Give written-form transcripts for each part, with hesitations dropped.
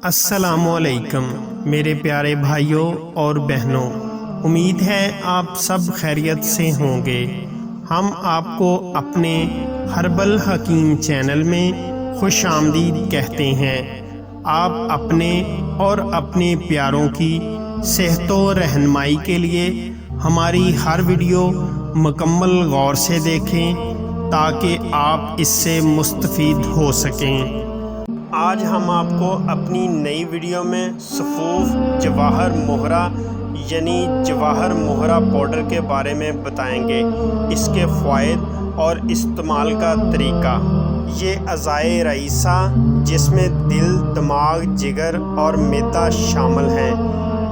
السلام علیکم میرے پیارے بھائیوں اور بہنوں، امید ہے آپ سب خیریت سے ہوں گے۔ ہم آپ کو اپنے ہربل حکیم چینل میں خوش آمدید کہتے ہیں۔ آپ اپنے اور اپنے پیاروں کی صحت و رہنمائی کے لیے ہماری ہر ویڈیو مکمل غور سے دیکھیں تاکہ آپ اس سے مستفید ہو سکیں۔ آج ہم آپ کو اپنی نئی ویڈیو میں صفوف جواہر مہرہ یعنی جواہر مہرہ پاؤڈر کے بارے میں بتائیں گے، اس کے فوائد اور استعمال کا طریقہ۔ یہ اعضائے رئیسہ جس میں دل، دماغ، جگر اور معدہ شامل ہیں،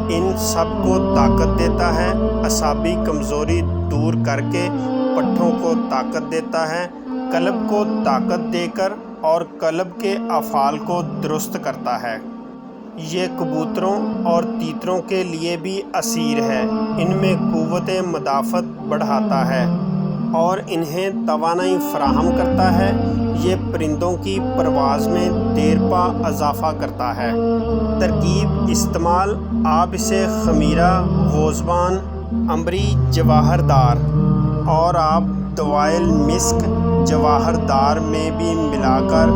ان سب کو طاقت دیتا ہے، اعصابی کمزوری دور کر کے پٹھوں کو طاقت دیتا ہے، قلب کو طاقت دے کر اور قلب کے افعال کو درست کرتا ہے۔ یہ کبوتروں اور تیتروں کے لیے بھی اثیر ہے، ان میں قوت مدافعت بڑھاتا ہے اور انہیں توانائی فراہم کرتا ہے۔ یہ پرندوں کی پرواز میں دیر پا اضافہ کرتا ہے۔ ترکیب استعمال: آپ اسے خمیرہ، گوزبان، عنبری جواہر دار اور آپ دوائل مسک جواہر دار میں بھی ملا کر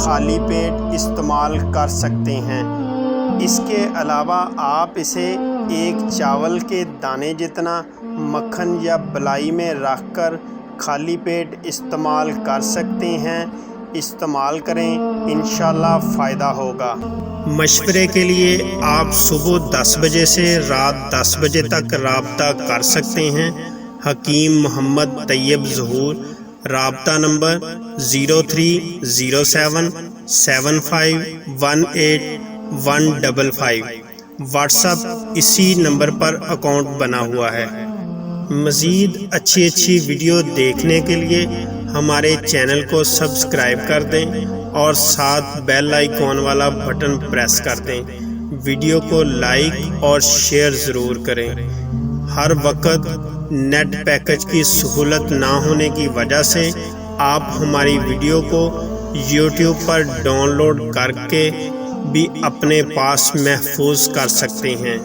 خالی پیٹ استعمال کر سکتے ہیں۔ اس کے علاوہ آپ اسے ایک چاول کے دانے جتنا مکھن یا بلائی میں رکھ کر خالی پیٹ استعمال کر سکتے ہیں۔ استعمال کریں، انشاءاللہ فائدہ ہوگا۔ مشورے کے لیے آپ صبح 10 بجے سے رات 10 بجے تک رابطہ کر سکتے ہیں۔ حکیم محمد طیب ظہور، رابطہ نمبر 0307571815 واٹس ایپ اسی نمبر پر اکاؤنٹ بنا ہوا ہے۔ مزید اچھی ویڈیو دیکھنے کے لیے ہمارے چینل کو سبسکرائب کر دیں اور ساتھ بیل آئیکن والا بٹن پریس کر دیں۔ ویڈیو کو لائک اور شیئر ضرور کریں۔ ہر وقت نیٹ پیکج کی سہولت نہ ہونے کی وجہ سے آپ ہماری ویڈیو کو یوٹیوب پر ڈاؤن لوڈ کر کے بھی اپنے پاس محفوظ کر سکتے ہیں۔